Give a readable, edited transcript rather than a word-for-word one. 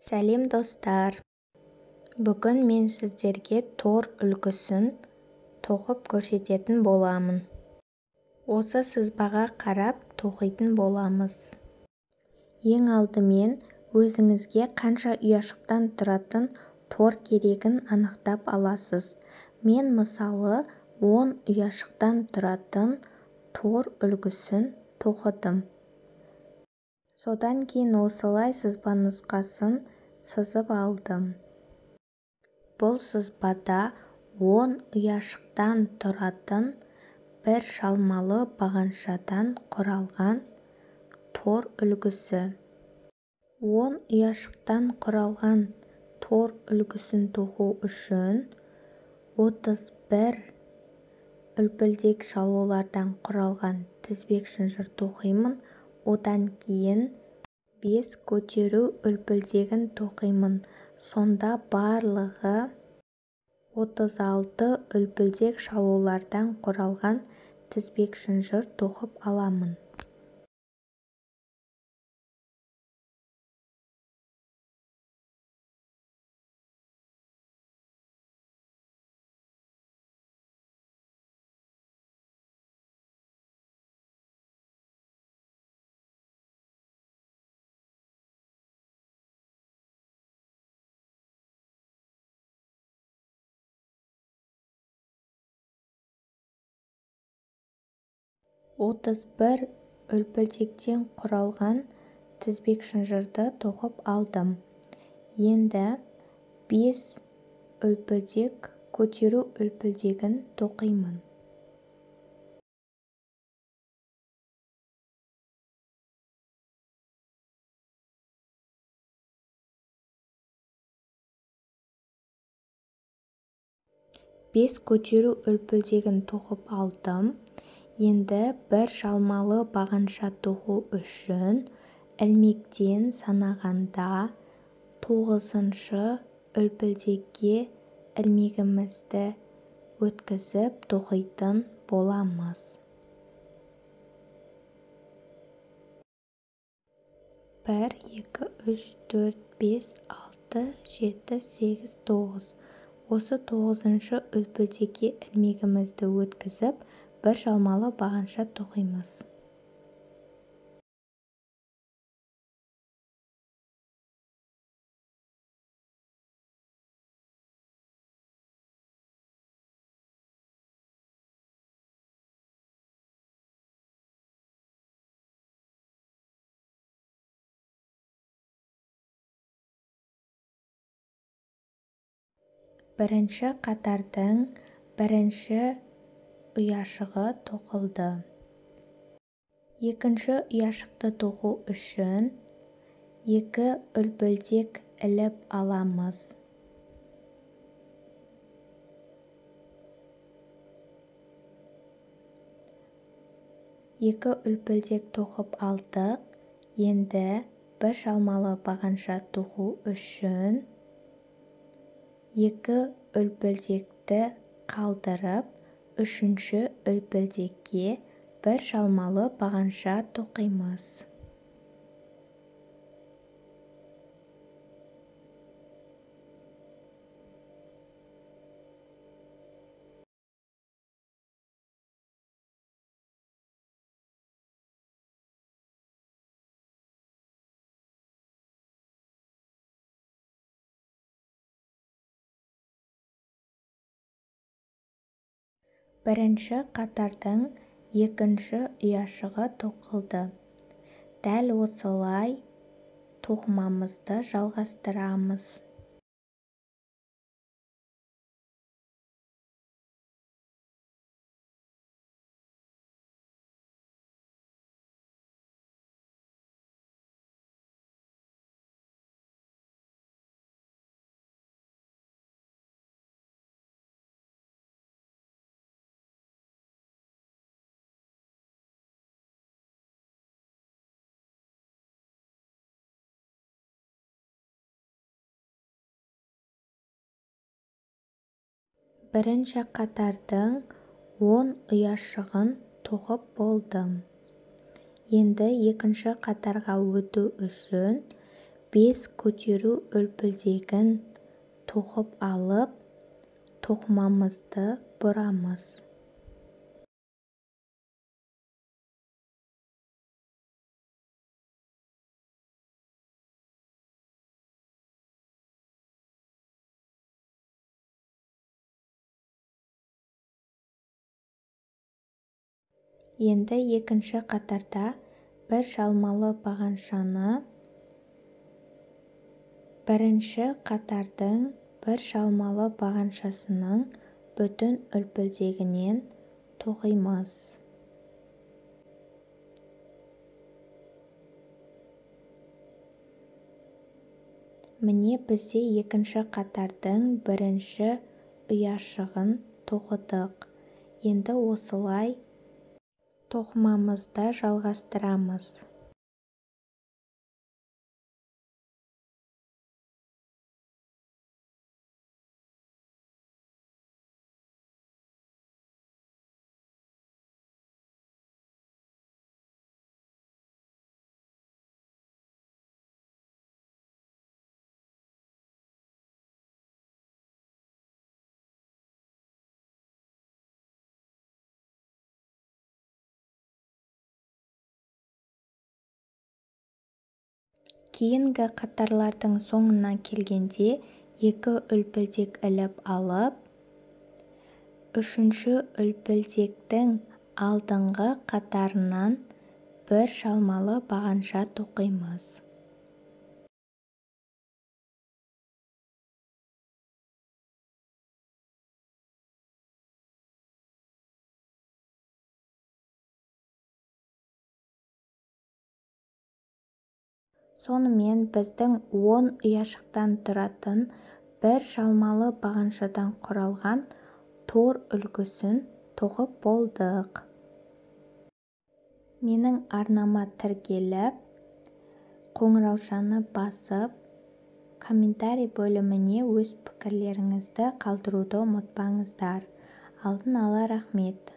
Сәлем достар! Бүгін мен сіздерге тор үлгісін тоқып көрсететін боламын. Осы сызбаға қарап тоқитын боламыз. Ең алдымен өзіңізге қанша ұяшықтан тұратын тор керегін анықтап аласыз. Мен мысалы 10 ұяшықтан тұратын тор үлгісін тоқыдым. Содан кейін осылай сызба нұсқасын сызып алдым. Бұл сызбада 10 ұяшықтан тұратын бір шалмалы бағаншадан құралған тор үлгісі. 10 ұяшықтан құралған тор үлгісін тоқу үшін 31 үлпілдек шалулардан құралған тізбек шынжыр тоқимын. Одан кейін 5 көтеру үлпілдегін тоқимын. Сонда барлығы 36 үлпілдек шалулардан құралған тізбек шынжыр тоқып аламын. Отыз бір үлпілдектен құралған тізбек шынжырды тоқып алдым. Енді 5 үлпілдек көтеру үлпілдегін тоқимын. Бес көтеру үлпілдегін тоқып алдым. Енді бір шалмалы бағанша тоқу үшін ілмектен санағанда 9-шы үлпілдекке ілмегімізді өткізіп тоқитын боламыз. 1, 2, 3, 4, 5, 6, 7, 8, 9. Осы 9-шы үлпілдекке ілмегімізді өткізіп, бір шалмалы бағанша тоқимыз. Бірінші қатардың бірінші ұяшығы тоқылды. Екінші ұяшықты тоқу үшін 2 үлпілдек іліп аламыз. Екі үлпілдек тоқып алдық. Енді бір шалмалы бағанша тоқу үшін 2 үлпілдекті қалдырып, 3-ші үлпілдекке бір шалмалы бағанша тоқимыз. Бірінші қатардың екінші ұяшығы тоқылды. Дәл осылай тоқымамызды жалғастырамыз. Бірінші қатардың 10 ұяшығын тоқып болдым. Енді екінші қатарға өту үшін бес көтеру үлпілдегін тоқып алып тоқымамызды бұрамыз. Енді екінші қатарда бір жалмалы бағаншаны бірінші қатардың бір жалмалы бағаншасының бүтін үлпілдегінен тоқимыз. Міне бізде екінші қатардың бірінші ұяшығын тоқыдық. Енді осылай тоқымамызды жалғастырамыз. Кейінгі қатарлардың соңына келгенде екі үлпілдек іліп алып, үшінші үлпілдектің алдыңғы қатарынан бір жалмалы бағанша тоқимыз. Сонымен біздің 10 ұяшықтан тұратын бір жалмалы бағаншадан құралған тор үлгісін тоқып болдық. Менің арнама тіркеліп, қоңыраушаны басып, комментарий бөліміне өз пікірлеріңізді қалдыруды ұмытпаңыздар. Алдын ала рахмет.